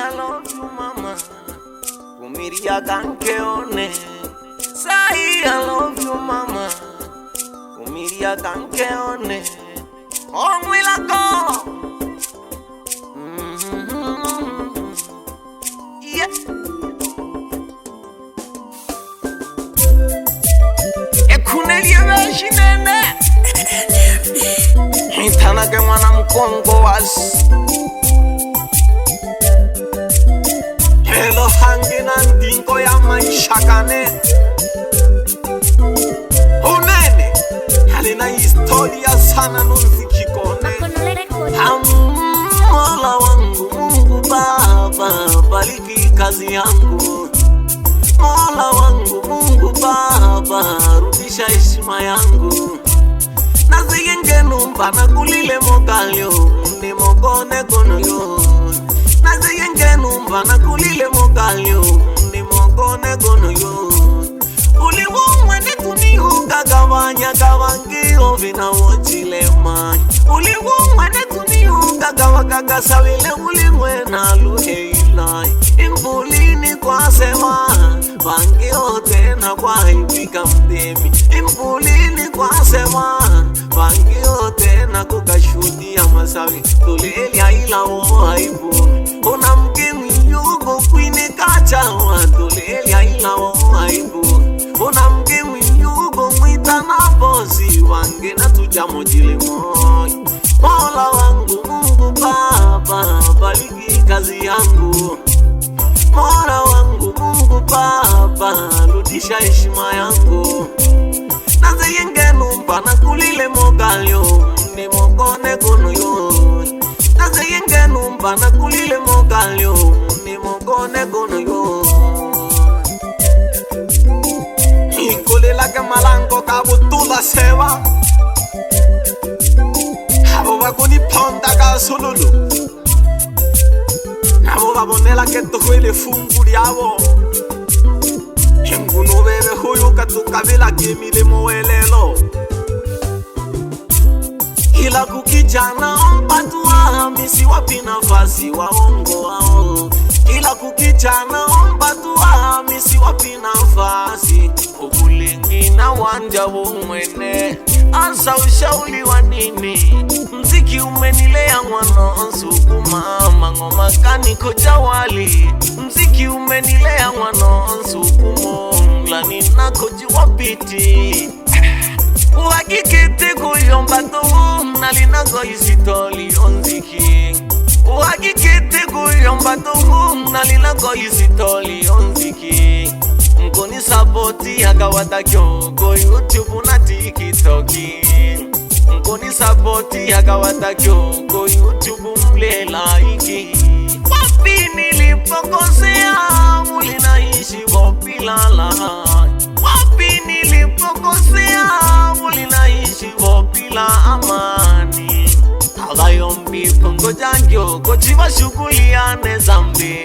I love you, mama. Umiria kankeone. Say I love you, mama. Umiria kankeone. On will go. Yeah. Ekunelia vejinene. Hitana ke mwana mkongo was. Hello hangi na ndingo ya maisha kane. Unene halina historia sana nunziki kone. Mola wangu Mungu Baba, bariki kazi yangu. Mola wangu Mungu Baba, rudisha heshima yangu. Naziyenge numba na kulile mogalyo, ni mogone gono yo. Naziyenge numba na kulile mogalyo, ni mogone gono yo. Ulimwe ne kuniuga gawanya gawangi ovina wochile mai. Ulimwe ne kuniuga gawagaga sawile ulimwe na luheilai. Impulini kwa sema bangi ote na kwa ipika mdemi. Impulini kwa sema bangi ote na kukashudia masawi. Tuleli haila wo haibu unamgemi yugo kwine kachawa. Tuleli haila wo haibu unamgemi yugo mwita na bozi wange na tujamojile moyo. Mola wangu Mungu Baba, bariki kazi yangu. Mola wangu Mungu Baba, rudisha heshima yangu. Naziyenge numba na kulile mogalyo, ni mogone gono yo. Naziyenge numba na kulile mogalyo, ni mogone gono yo. Ikolela ke malango kabutula sewa. Habo bakuni ponda ka sululu. Nabo babonela ke tokwele fungu lyabo. Henguno bebe huyu katukabila kimile moelelo. Ila kukijana mpatua misi wapi nafasi waongo wao. Ila kukijana mpatua misi wapi nafasi. Ukulingi na wanja umwene. Asa ushauli wa nini. Mziki umenilea mwanonsu kumama. Ngoma kani kojawali. Mziki umenilea mwanonsu kumongla. Nina koji wapiti. Uwakikete kuyomba tohu. Nalinago isitoli onziki. Uwakikete kuyomba tohu. Nalinago isitoli onziki. Mkoni sapoti hagawata kyoko YouTube na TikToki. Mkoni sapoti hagawata kyoko YouTube mlela iki. Wapi nilipokosea mulinaishi wopilala. Wapi nilipokosea mulinaishi wopila amani. Abayombi pongo jangyo kochiwa shuguli ane zambi.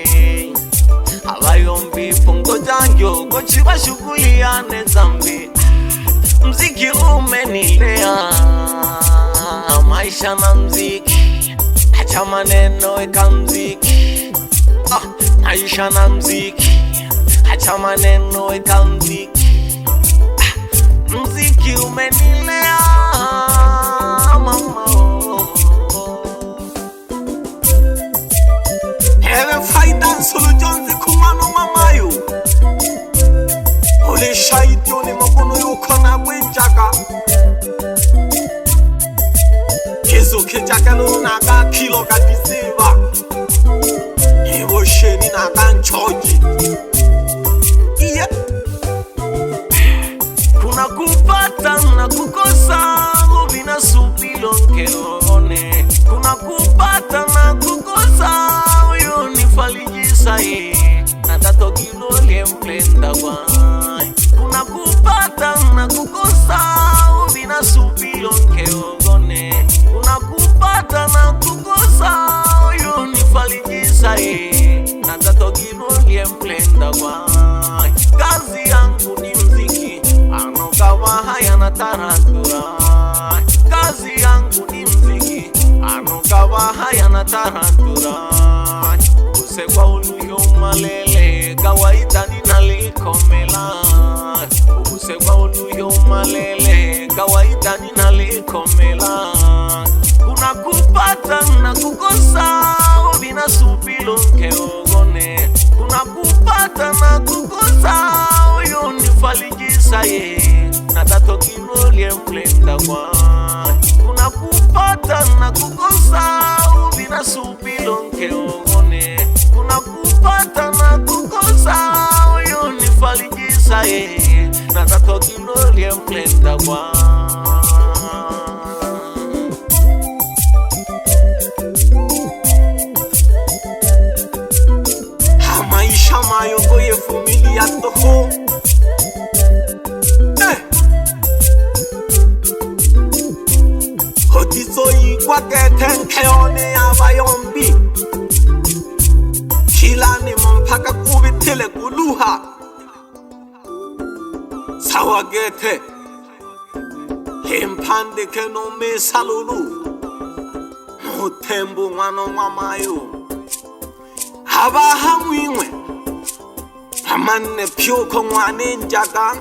Abayombi pongo jangyo kochiwa shuguli ane zambi. Mziki umenilea maisha na mziki. Acha maneno eka mziki. Maisha na mziki. Acha maneno eka mziki. Mziki umenilea mama. Hewe faida solo jonzi kumano mamayo. Ole shaiti oni makono yuko na wenjaka. Kezo kejaka nunaka kilo kadisiva. Ewo sheni naka nchoji. Iya kuna kupata na kukosa. Ubina supilo nkeone. Kuna kupata na kukosa. Uyo nifalijisa ye. Natato kilole mplenda kwa. Kuna kupata na kukosa. Ubina supilo nkeone. Kuna kupata na kukosa. Uyo nifalijisa ye. Natato kilole mplenda kwa. Kazi yangu ni mziki. Anokawa haya na tarakura. Kazi yangu ni mziki. Anokawa haya na tarakura. Ubusekwa uluyo malele kawaida ninalikomela. Ubusekwa uluyo malele kawaida ninalikomela. Kuna kupata na kukosa obina supilo keogone. Kuna kupata na kukosa oyo nifalijisa ye na tato kirolie mplenda kwa. Kuna kupata na kukosa obina supilo keogone. Kuna kupata na kukosa oyo nifalijisa ye na tato kirolie mplenda kwa. Mayo goye familia toho Hodizo igwa ketenge one abayombi Kilani mpaka kubitile kuluha Sawa gete Hempande keno me salulu Mutembu ngano ngamayo Haba hamwimwe Amane pyo kongwane njaga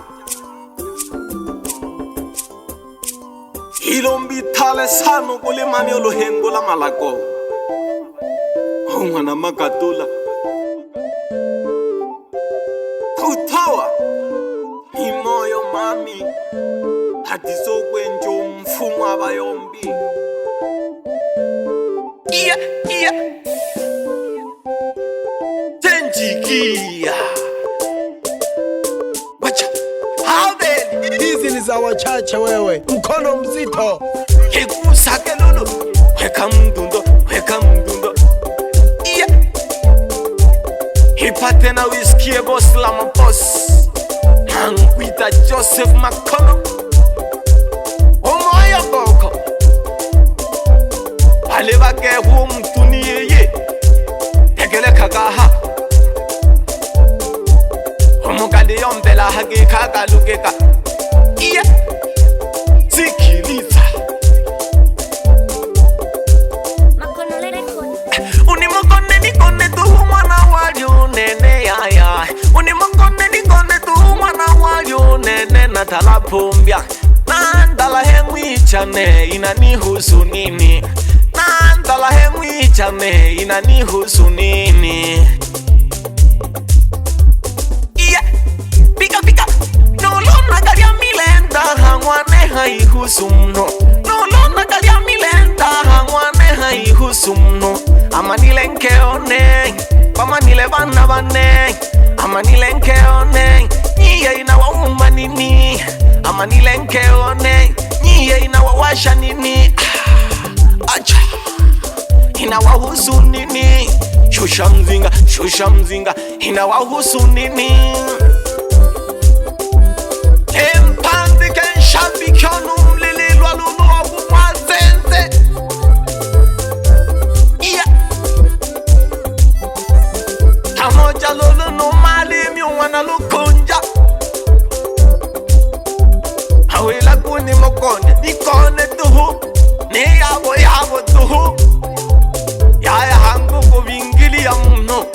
Hilombi tale sano kule mami olohengo la malako Hongwana makatula Kutawa Himoyo mami Hatizo kwenjo mfumu abayombi Iya Tenjikia Hizi ni za wachache wewe, mkono mzito. Hikusake lulu, weka mdundo yeah. Hipate na whisky boss lama boss Hanguita Joseph Makono Omoya boko Aleva ke huo mtuni yeye Tegele kagaha Omokade yombela hage kaka lukeka Iya Sikiliza Unimokone nikone tu mwana wali unene yaya Unimokone nikone tu mwana wali unene natala pombia Nandala hemwi chane inanihusu nini Nandala hemwi chane inanihusu nini Husumno Nolona kalia milenda hangwane haihusumno Amanilenkeone Pamanile bana bane Amanilenkeone Niye inawauma nini Amanilenkeone Niye inawawasha nini Acha Inawahusu nini Shusha mzinga Inawahusu nini Empande ken shabi kyonu mlili lwalumu obu mwazenze Iya Tamoja lulu numali miuwana lukunja Hawila kuni mokone nikone tuhu Ni yabo tuhu Yaya hangu kubingili ya mno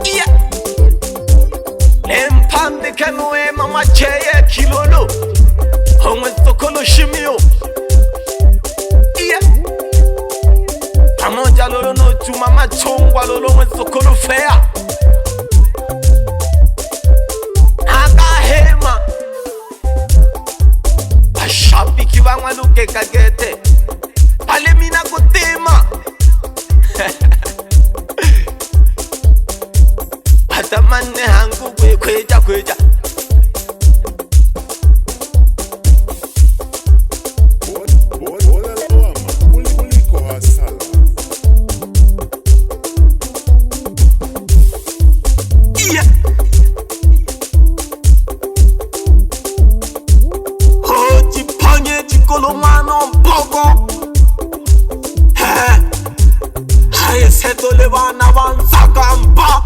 Iya Empande kenue mama cheye kilolo Hongwe tokolo shimio Iya Pamoja lolo no chumama chongwa lolo mwe tokolo fea Naka hema Ashabiki wangwa luke kagete Pale mina kutema Patamane hangu kweja Iya Hoji panye chikolo mano mpoko Haye seto levana vansaka mpa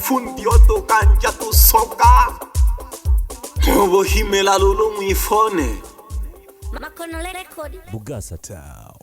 fundi otokanja tusoka Bohimela lulu mwifone Makono record Bugasa Town.